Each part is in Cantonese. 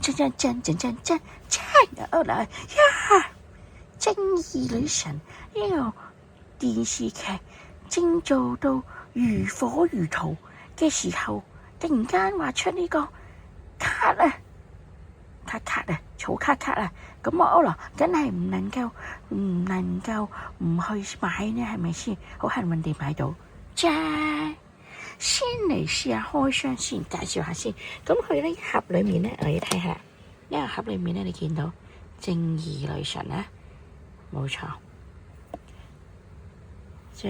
真有啦呀！正義女神呢個電視劇正做到如火如荼嘅時候，突然間話出呢個卡啊，草卡啊，咁我咯，梗係唔能夠唔去買呢，係咪先？好幸運地買到，啫！先嚟試下開箱先，介紹下先。咁佢呢盒裏面呢，我哋睇下，呢個盒裏面呢，你見到正義女神啊，冇錯，啫。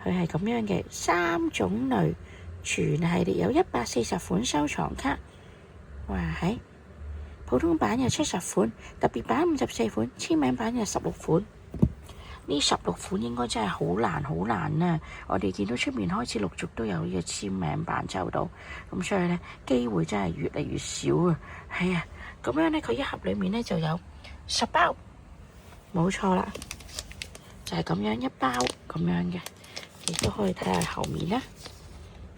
佢係咁樣嘅3種類，全系列有140款收藏卡。哇，係普通版有70款，特別版54款，簽名版有16款。呢16款應該真係好難啊！我哋見到出面開始陸續都有呢個簽名版抽到，咁所以呢，機會真係越嚟越少啊！係啊，咁樣呢，佢一盒裡面呢就有10包，冇錯啦，就係咁樣一包咁樣嘅，亦都可以睇下後面啦，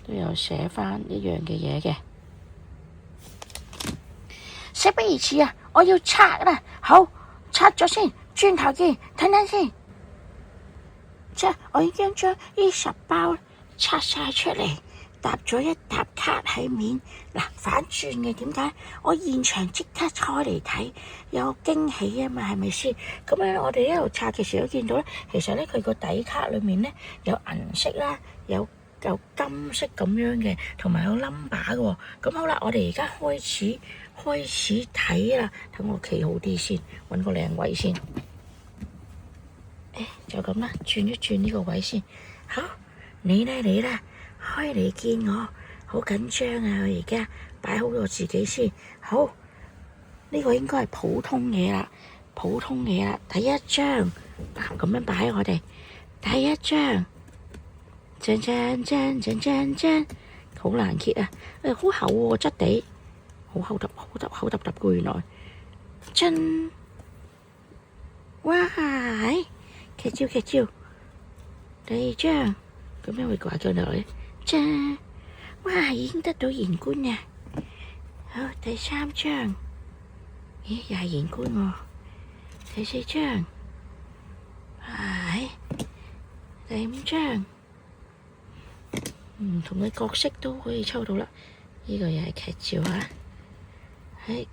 都有寫翻一樣嘅嘢嘅。事不宜遲啊！我要拆啦，好，拆咗先，轉頭見，睇先。即係我已經將呢10包拆晒出嚟，搭咗一沓卡喺面。嗱，反轉嘅，點解？我現場即刻開嚟睇，有驚喜啊嘛，係咪先？咁樣我哋一路拆嘅時候都見到咧，其實咧佢個底卡裏面咧有銀色啦，有金色咁樣嘅，同埋有 number 嘅。咁好啦，我哋而家開始睇啦，等我企好啲先，揾個靚位先。就咁啦，轉一轉呢個位先。好，你啦，開嚟見我，好緊張啊！我而家擺好我自己先。好，呢個應該係普通嘢啦。第一張，咁樣擺我哋。第一張，真，好難揭啊！好厚喎，質地好厚揼嘅原來。真，哇係！劇照，第二張咁樣會掛咗落嚟，啫！哇，已經得到連冠啊！好，第3張，咦，又係連冠喎。第4張，係第5張，唔同嘅角色都可以抽到啦。呢個又係劇照啊！係，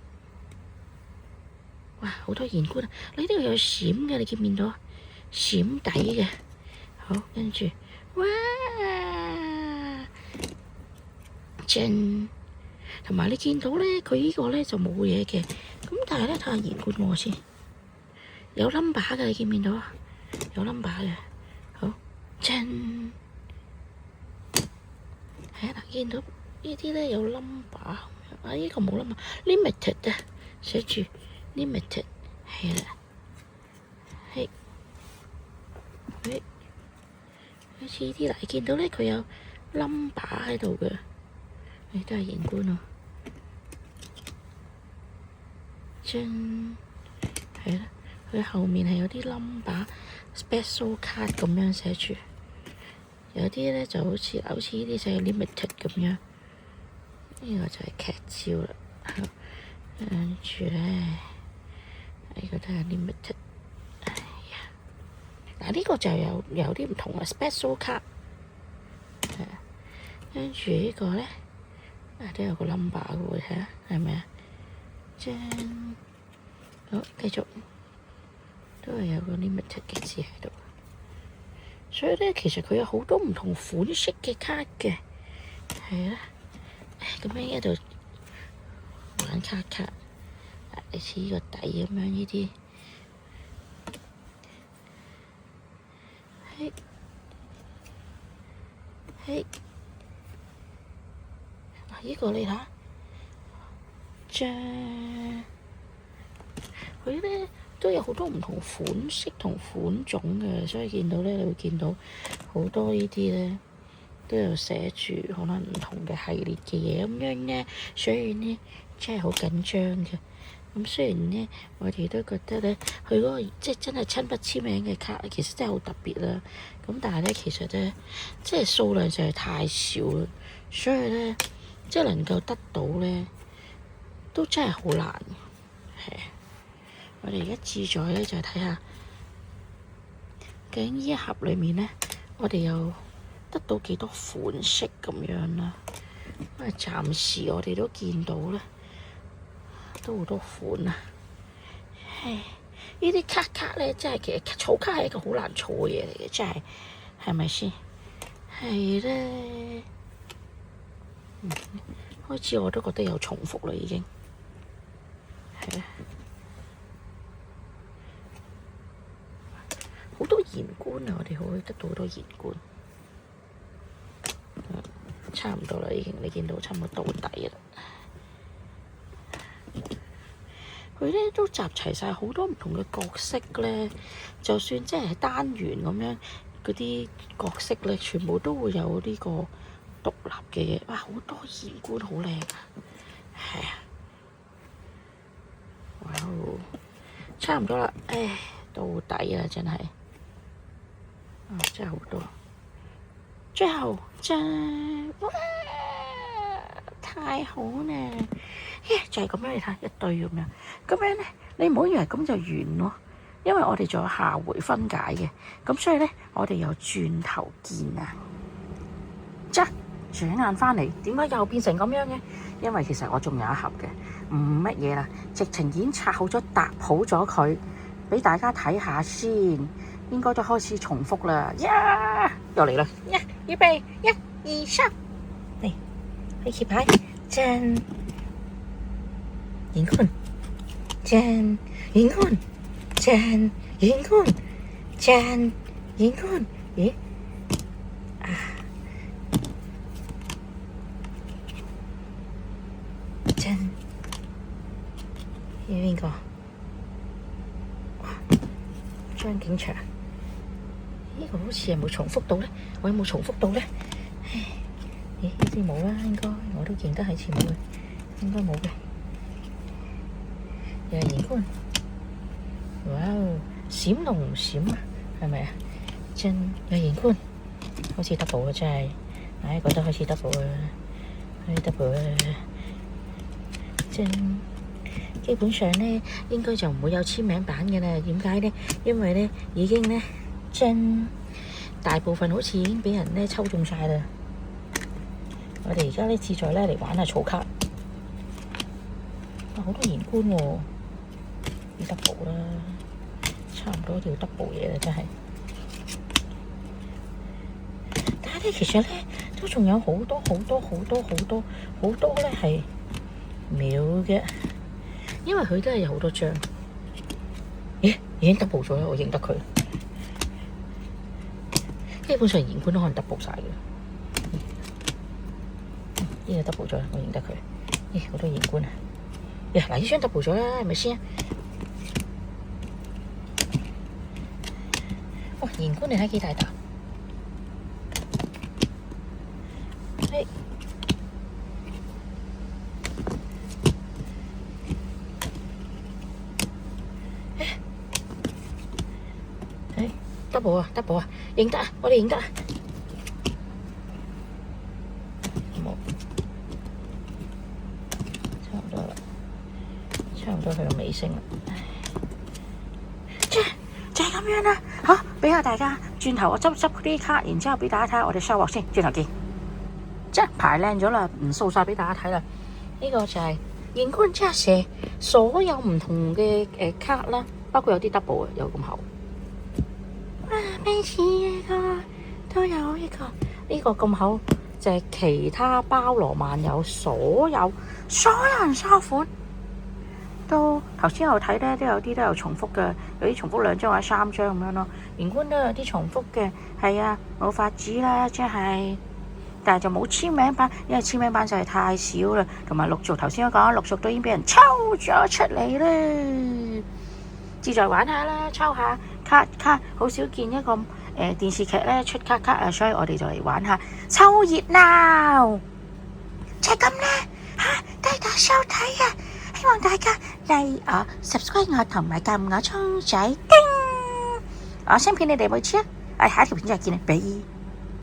哇，好多連冠啊！呢度有閃嘅，你見唔見到？閃底嘅，好，跟住，哇，正，同埋你見到咧，佢呢個咧就冇嘢嘅，咁但係咧睇下連冠我先，有 number 嘅，你見唔見到啊？有 number 嘅，好，正，係啦，見到呢啲咧有 number，啊呢個冇 number，limited 啊，寫住 limited，係啦，係。好似呢啲啦，見到咧佢有 number 喺度嘅，都係連冠咯。真係啦，佢後面係有啲 number special card 咁樣寫住，有啲咧就好似呢啲寫 limited 咁樣。呢個就係劇照啦，跟住咧呢個都係 limited。嗱，呢個就有啲唔同嘅 special card，跟住呢個咧都有個 number 嘅喎，睇下係咪啊？好，繼續都係有個 limited 嘅字喺度，所以咧其實佢有好多唔同款式嘅卡嘅，係啊，咁樣喺度玩卡，你似呢個底咁樣呢啲。係，呢個你睇，佢咧都有好多唔同款式同款種嘅，所以見到咧你會見到好多呢啲咧都有寫住可能唔同嘅系列嘅嘢咁樣咧，所以咧真係好緊張嘅。咁雖然咧，我哋都覺得咧，佢嗰個即係真係親筆簽名嘅卡，其實真係好特別啦。咁但係咧，其實咧，即係數量實在太少啦，所以咧，即係能夠得到咧，都真係好難。係啊，我哋而家志在咧就係睇下究竟呢一盒裏面咧，我哋又得到幾多款式咁樣啦。因為暫時我哋都見到咧，都好多款啊。唉，呢啲卡咧，真係其實儲卡係一個好難儲嘅嘢嚟嘅，真係係咪先？係咧，開始我都覺得有重複啦，已經係啊，好多言官啊！我哋可以得到好多言官，差唔多啦，已經你見到差唔多到底啦。佢咧都集齊晒好多唔同嘅角色咧，就算即係單元咁樣嗰啲角色咧，全部都會有呢個獨立嘅嘢。哇！好多言官好靚啊，係啊，哇！差唔多啦，唉，到底啦，真係，真係好多。最後哇！太好啦！就係咁樣，你睇一堆咁樣，咁樣咧，你唔好以為咁就完咯，因為我哋仲有下回分解嘅，咁所以咧，我哋又轉頭見啊！轉眼翻嚟，點解又變成咁樣嘅？因為其實我仲有一盒嘅，唔乜嘢啦，直情已經拆好咗、搭好咗佢，俾大家睇下先，應該都開始重複啦。又嚟啦！預備，1、2、3，嚟，開始牌，真。言官，真言官，真言官，真言官，咦？真係邊個？張景祥，呢個好似係冇重複到咧，我有冇重複到咧？咦？呢啲冇啦，應該我都認得係似冇嘅，應該冇嘅。又係言官，哇哦，閃龍閃啊，係咪啊？真又係言官，好似 double 啊，真係，覺得開始 double 啊，開始 double 啊，真基本上咧應該就唔會有簽名版嘅啦。點解咧？因為咧已經咧真大部分好似已經俾人咧抽中晒啦。我哋而家咧志在咧嚟玩下草卡，好多言官喎。double 啦，差唔多要 double 嘢啦，真係。但係咧，其實咧都仲有好多咧係秒嘅，因為佢都係有好多張。咦？已經 double 咗啦，我認得佢。基本上言官都可能 double 晒嘅。呢個 double 咗，我認得佢。咦？好多言官啊！嗱，呢張 double 咗啦，係咪先？哇！言官你睇幾大沓？double 啊 double 啊，認得啊，我哋認得啊。冇，差唔多啦，差唔多去到尾聲啦。就係咁樣啦，好，俾下大家轉頭我執啲卡，然之後俾大家睇下我哋收穫先，轉頭見。排靚咗啦，唔掃晒俾大家睇啦。呢個就係言官加蛇，所有唔同嘅卡啦，包括有啲 double 有咁厚。咩似呢個都有呢個咁厚，就係其他包羅萬有，所有人收款。都頭先我睇咧，都有啲都有重複嘅，有啲重複2張或者3張咁樣咯。言官都有啲重複嘅，係啊，冇法子啦，即係，但係就冇簽名版，因為簽名版就係太少啦，同埋陸續頭先我講，陸續都已經俾人抽咗出嚟啦。志在玩下啦，抽下卡，好少見一個電視劇咧出卡啊，所以我哋就嚟玩下抽熱鬧，就係咁啦嚇，多多收睇啊！希望大家嚟subscribe 我同埋撳我鐘仔叮，我相片你哋每次啊！下一條片再見啦，拜。